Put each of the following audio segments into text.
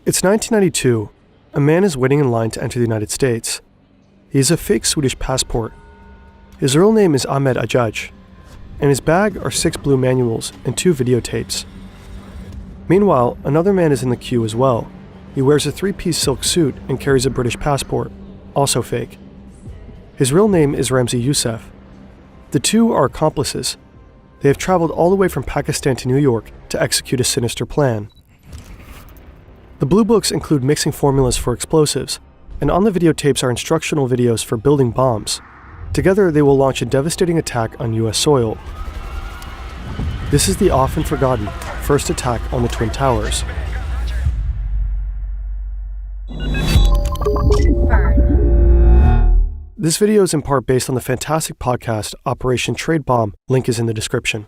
It's 1992. A man is waiting in line to enter the United States. He has a fake Swedish passport. His real name is Ahmed Ajaj. In his bag are 6 blue manuals and 2 videotapes. Meanwhile, another man is in the queue as well. He wears a 3-piece silk suit and carries a British passport, also fake. His real name is Ramzi Yousef. The two are accomplices. They have traveled all the way from Pakistan to New York to execute a sinister plan. The blue books include mixing formulas for explosives, and on the videotapes are instructional videos for building bombs. Together, they will launch a devastating attack on US soil. This is the often forgotten first attack on the Twin Towers. This video is in part based on the fantastic podcast Operation Tradebom, link is in the description.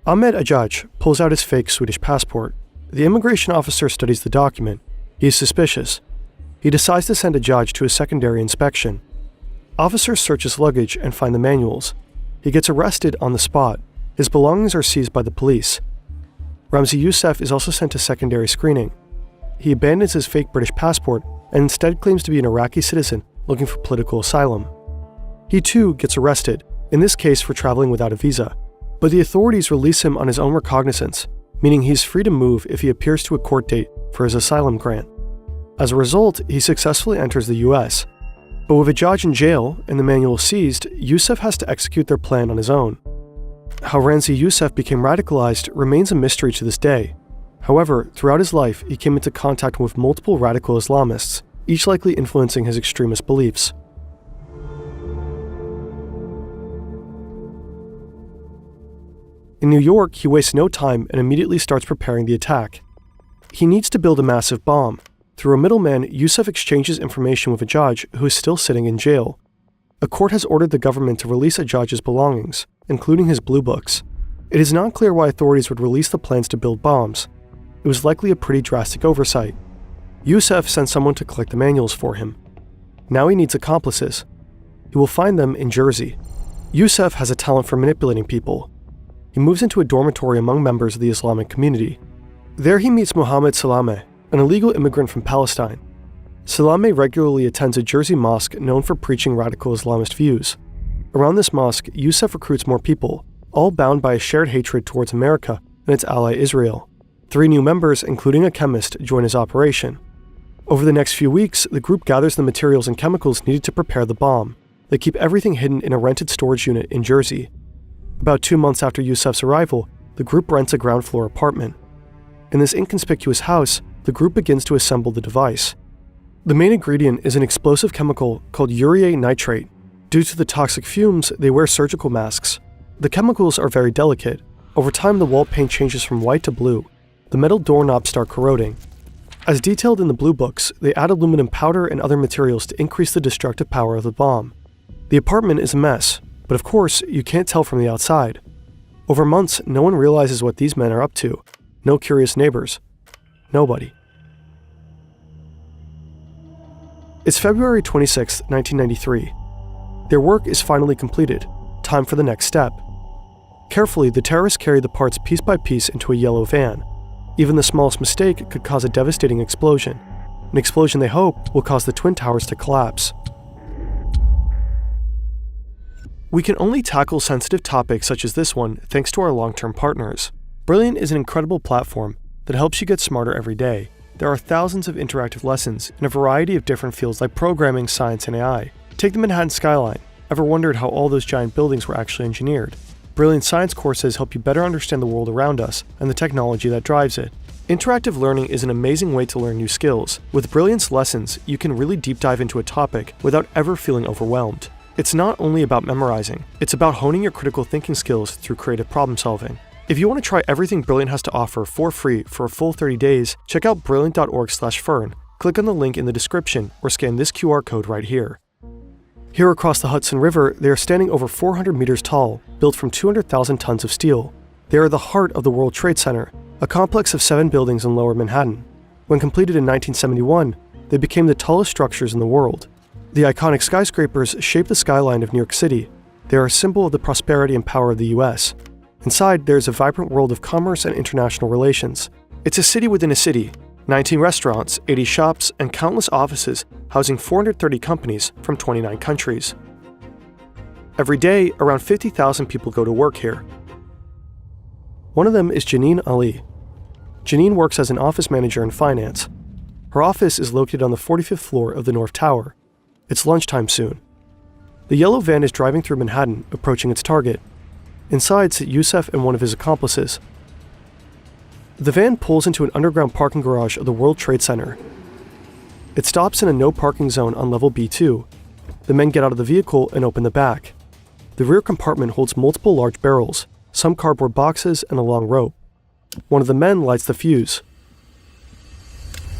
Ahmed Ajaj pulls out his fake Swedish passport. The immigration officer studies the document. He is suspicious. He decides to send Ajaj to a secondary inspection. Officers search his luggage and find the manuals. He gets arrested on the spot. His belongings are seized by the police. Ramzi Yousef is also sent to secondary screening. He abandons his fake British passport and instead claims to be an Iraqi citizen looking for political asylum. He too gets arrested, in this case for traveling without a visa, but the authorities release him on his own recognizance, meaning he's free to move if he appears to a court date for his asylum grant. As a result, he successfully enters the US. But with Ajaj in jail and the manual seized, Yousef has to execute their plan on his own. How Ramzi Yousef became radicalized remains a mystery to this day. However, throughout his life, he came into contact with multiple radical Islamists, each likely influencing his extremist beliefs. In New York, he wastes no time and immediately starts preparing the attack. He needs to build a massive bomb. Through a middleman, Yousef exchanges information with Ajaj, who is still sitting in jail. A court has ordered the government to release Ajaj's belongings, including his blue books. It is not clear why authorities would release the plans to build bombs. It was likely a pretty drastic oversight. Yousef sends someone to collect the manuals for him. Now he needs accomplices. He will find them in Jersey. Yousef has a talent for manipulating people. He moves into a dormitory among members of the Islamic community. There he meets Mohammed Salame, an illegal immigrant from Palestine. Salame regularly attends a Jersey mosque known for preaching radical Islamist views. Around this mosque, Yousef recruits more people, all bound by a shared hatred towards America and its ally Israel. 3 new members, including a chemist, join his operation. Over the next few weeks, the group gathers the materials and chemicals needed to prepare the bomb. They keep everything hidden in a rented storage unit in Jersey. About 2 months after Yousef's arrival, the group rents a ground floor apartment. In this inconspicuous house, the group begins to assemble the device. The main ingredient is an explosive chemical called urea nitrate. Due to the toxic fumes, they wear surgical masks. The chemicals are very delicate. Over time, the wall paint changes from white to blue. The metal doorknobs start corroding. As detailed in the blue books, they add aluminum powder and other materials to increase the destructive power of the bomb. The apartment is a mess, but of course, you can't tell from the outside. Over months, no one realizes what these men are up to. No curious neighbors. Nobody. It's February 26, 1993. Their work is finally completed. Time for the next step. Carefully, the terrorists carry the parts piece by piece into a yellow van. Even the smallest mistake could cause a devastating explosion. An explosion they hope will cause the Twin Towers to collapse. We can only tackle sensitive topics such as this one thanks to our long-term partners. Brilliant is an incredible platform that helps you get smarter every day. There are thousands of interactive lessons in a variety of different fields like programming, science, and AI. Take the Manhattan skyline. Ever wondered how all those giant buildings were actually engineered? Brilliant science courses help you better understand the world around us and the technology that drives it. Interactive learning is an amazing way to learn new skills. With Brilliant's lessons, you can really deep dive into a topic without ever feeling overwhelmed. It's not only about memorizing, it's about honing your critical thinking skills through creative problem solving. If you want to try everything Brilliant has to offer for free for a full 30 days, check out brilliant.org/fern, click on the link in the description, or scan this QR code right here. Here across the Hudson River, they are standing over 400 meters tall, built from 200,000 tons of steel. They are the heart of the World Trade Center, a complex of 7 buildings in Lower Manhattan. When completed in 1971, they became the tallest structures in the world. The iconic skyscrapers shape the skyline of New York City. They are a symbol of the prosperity and power of the US. Inside, there is a vibrant world of commerce and international relations. It's a city within a city. 19 restaurants, 80 shops, and countless offices housing 430 companies from 29 countries. Every day, around 50,000 people go to work here. One of them is Janine Ali. Janine works as an office manager in finance. Her office is located on the 45th floor of the North Tower. It's lunchtime soon. The yellow van is driving through Manhattan, approaching its target. Inside sit Yousef and one of his accomplices. The van pulls into an underground parking garage of the World Trade Center. It stops in a no parking zone on level B2. The men get out of the vehicle and open the back. The rear compartment holds multiple large barrels, some cardboard boxes, and a long rope. One of the men lights the fuse.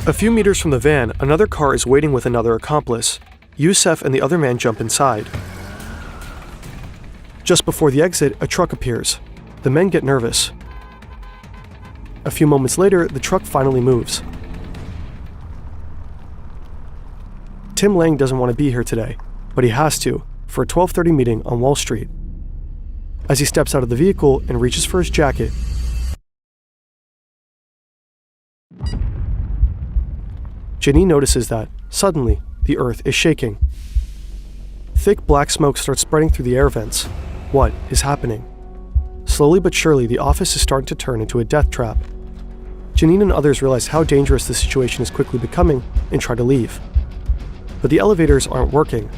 A few meters from the van, another car is waiting with another accomplice. Yousef and the other man jump inside. Just before the exit, a truck appears. The men get nervous. A few moments later, the truck finally moves. Tim Lang doesn't want to be here today, but he has to, for a 12:30 meeting on Wall Street. As he steps out of the vehicle and reaches for his jacket, Janine notices that, suddenly, the earth is shaking. Thick black smoke starts spreading through the air vents. What is happening? Slowly but surely, the office is starting to turn into a death trap. Janine and others realize how dangerous the situation is quickly becoming and try to leave. But the elevators aren't working.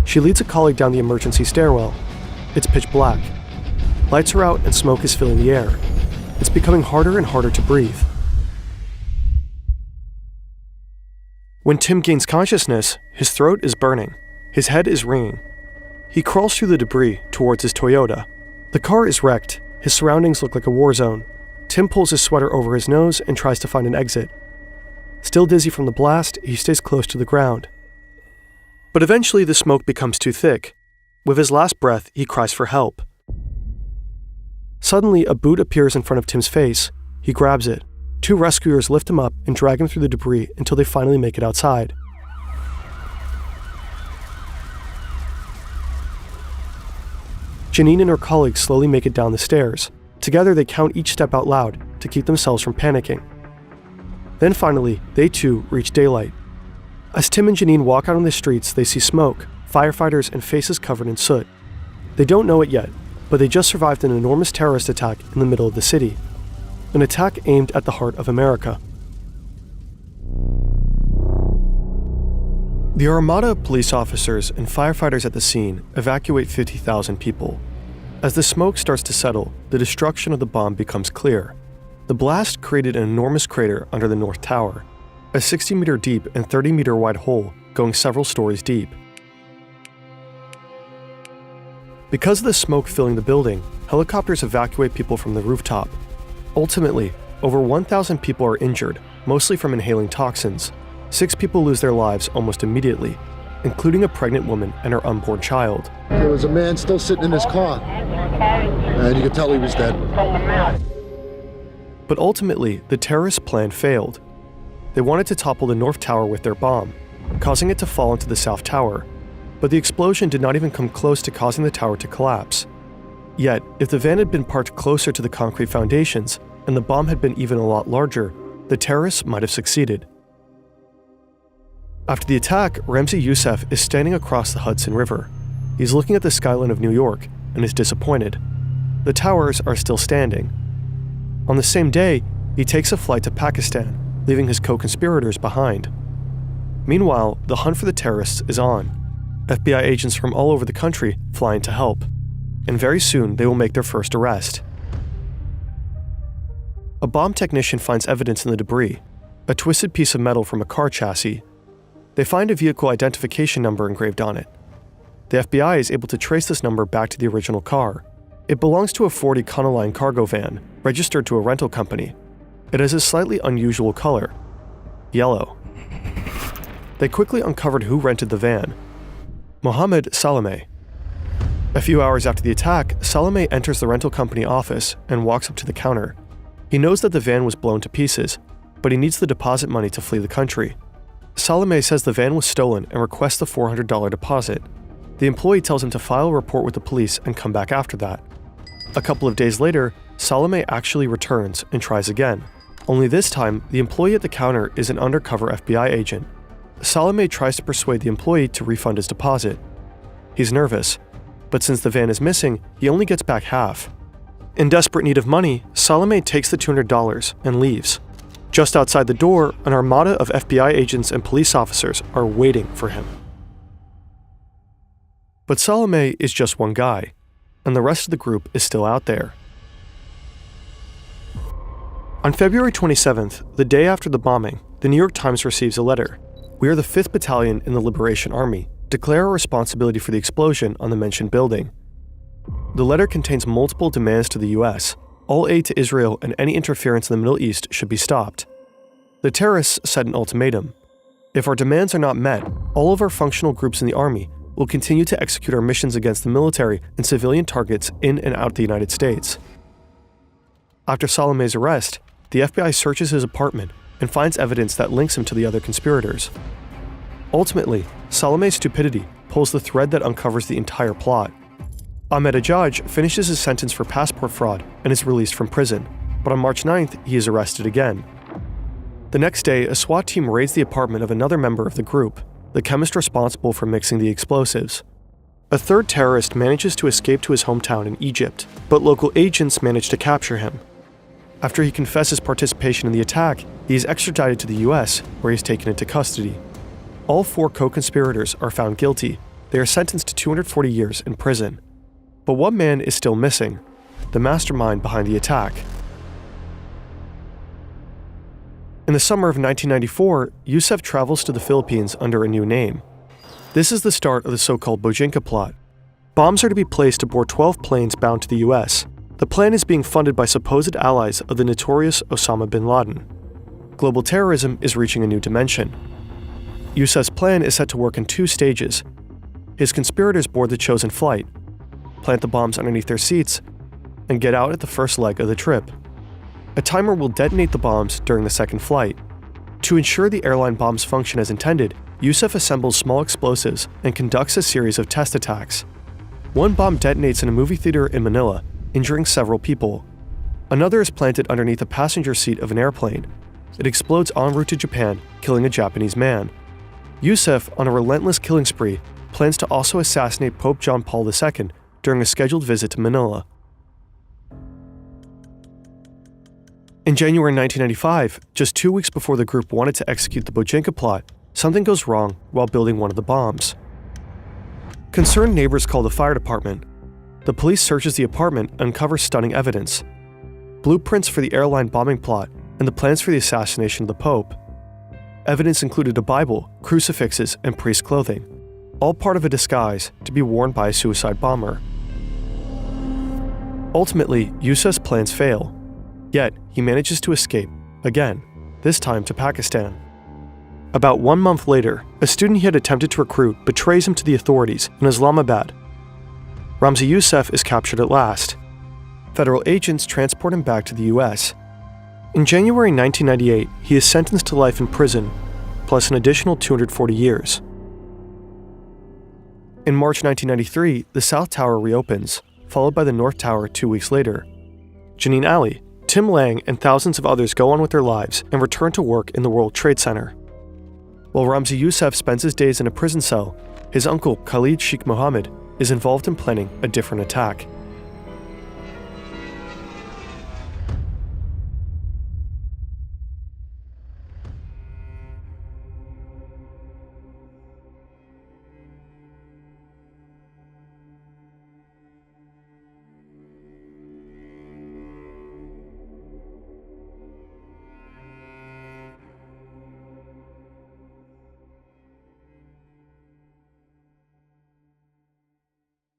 She leads a colleague down the emergency stairwell. It's pitch black. Lights are out and smoke is filling the air. It's becoming harder and harder to breathe. When Tim gains consciousness, his throat is burning. His head is ringing. He crawls through the debris towards his Toyota. The car is wrecked. His surroundings look like a war zone. Tim pulls his sweater over his nose and tries to find an exit. Still dizzy from the blast, he stays close to the ground. But eventually the smoke becomes too thick. With his last breath, he cries for help. Suddenly, a boot appears in front of Tim's face. He grabs it. Two rescuers lift him up and drag him through the debris until they finally make it outside. Janine and her colleagues slowly make it down the stairs. Together, they count each step out loud to keep themselves from panicking. Then finally, they too reach daylight. As Tim and Janine walk out on the streets, they see smoke, firefighters, and faces covered in soot. They don't know it yet, but they just survived an enormous terrorist attack in the middle of the city. An attack aimed at the heart of America. The armada of police officers and firefighters at the scene evacuate 50,000 people. As the smoke starts to settle, the destruction of the bomb becomes clear. The blast created an enormous crater under the North Tower, a 60-meter deep and 30-meter wide hole going several stories deep. Because of the smoke filling the building, helicopters evacuate people from the rooftop. Ultimately, over 1,000 people are injured, mostly from inhaling toxins. 6 people lose their lives almost immediately, including a pregnant woman and her unborn child. There was a man still sitting in his car, and you could tell he was dead. But ultimately, the terrorist plan failed. They wanted to topple the North Tower with their bomb, causing it to fall into the South Tower. But the explosion did not even come close to causing the tower to collapse. Yet, if the van had been parked closer to the concrete foundations, and the bomb had been even a lot larger, the terrorists might have succeeded. After the attack, Ramzi Yousef is standing across the Hudson River. He's looking at the skyline of New York and is disappointed. The towers are still standing. On the same day, he takes a flight to Pakistan, leaving his co-conspirators behind. Meanwhile, the hunt for the terrorists is on. FBI agents from all over the country fly in to help, and very soon they will make their first arrest. A bomb technician finds evidence in the debris, a twisted piece of metal from a car chassis. They find a vehicle identification number engraved on it. The FBI is able to trace this number back to the original car. It belongs to a Ford Econoline cargo van, registered to a rental company. It has a slightly unusual color, yellow. They quickly uncovered who rented the van: Mohammed Salame. A few hours after the attack, Salame enters the rental company office and walks up to the counter. He knows that the van was blown to pieces, but he needs the deposit money to flee the country. Salame says the van was stolen and requests the $400 deposit. The employee tells him to file a report with the police and come back after that. A couple of days later, Salame actually returns and tries again. Only this time, the employee at the counter is an undercover FBI agent. Salome tries to persuade the employee to refund his deposit. He's nervous, but since the van is missing, he only gets back half. In desperate need of money, Salome takes the $200 and leaves. Just outside the door, an armada of FBI agents and police officers are waiting for him. But Salome is just one guy, and the rest of the group is still out there. On February 27th, the day after the bombing, the New York Times receives a letter. "We are the 5th Battalion in the Liberation Army. Declare our responsibility for the explosion on the mentioned building." The letter contains multiple demands to the US. All aid to Israel and any interference in the Middle East should be stopped. The terrorists set an ultimatum. If our demands are not met, all of our functional groups in the army will continue to execute our missions against the military and civilian targets in and out of the United States. After Salome's arrest, the FBI searches his apartment and finds evidence that links him to the other conspirators. Ultimately, Salome's stupidity pulls the thread that uncovers the entire plot. Ahmadinejad finishes his sentence for passport fraud and is released from prison, but on March 9th, he is arrested again. The next day, a SWAT team raids the apartment of another member of the group, the chemist responsible for mixing the explosives. A third terrorist manages to escape to his hometown in Egypt, but local agents manage to capture him. After he confesses participation in the attack, he is extradited to the US, where he is taken into custody. All 4 co-conspirators are found guilty. They are sentenced to 240 years in prison. But one man is still missing, the mastermind behind the attack. In the summer of 1994, Yousef travels to the Philippines under a new name. This is the start of the so-called Bojinka plot. Bombs are to be placed aboard 12 planes bound to the US. The plan is being funded by supposed allies of the notorious Osama bin Laden. Global terrorism is reaching a new dimension. Yousef's plan is set to work in 2 stages. His conspirators board the chosen flight, plant the bombs underneath their seats, and get out at the first leg of the trip. A timer will detonate the bombs during the second flight. To ensure the airline bombs function as intended, Yousef assembles small explosives and conducts a series of test attacks. One bomb detonates in a movie theater in Manila, injuring several people. Another is planted underneath the passenger seat of an airplane. It explodes en route to Japan, killing a Japanese man. Yousef, on a relentless killing spree, plans to also assassinate Pope John Paul II during a scheduled visit to Manila. In January 1995, just 2 weeks before the group wanted to execute the Bojinka plot, something goes wrong while building one of the bombs. Concerned neighbors call the fire department. The police searches the apartment and uncovers stunning evidence: blueprints for the airline bombing plot and the plans for the assassination of the Pope. Evidence included a Bible, crucifixes, and priest clothing, all part of a disguise to be worn by a suicide bomber. Ultimately, Yousef's plans fail. Yet, he manages to escape, again, this time to Pakistan. About 1 month later, a student he had attempted to recruit betrays him to the authorities in Islamabad. Ramzi Yousef is captured at last. Federal agents transport him back to the US. In January 1998, he is sentenced to life in prison, plus an additional 240 years. In March 1993, the South Tower reopens, followed by the North Tower 2 weeks later. Janine Ali, Tim Lang, and thousands of others go on with their lives and return to work in the World Trade Center. While Ramzi Yousef spends his days in a prison cell, his uncle Khalid Sheikh Mohammed is involved in planning a different attack.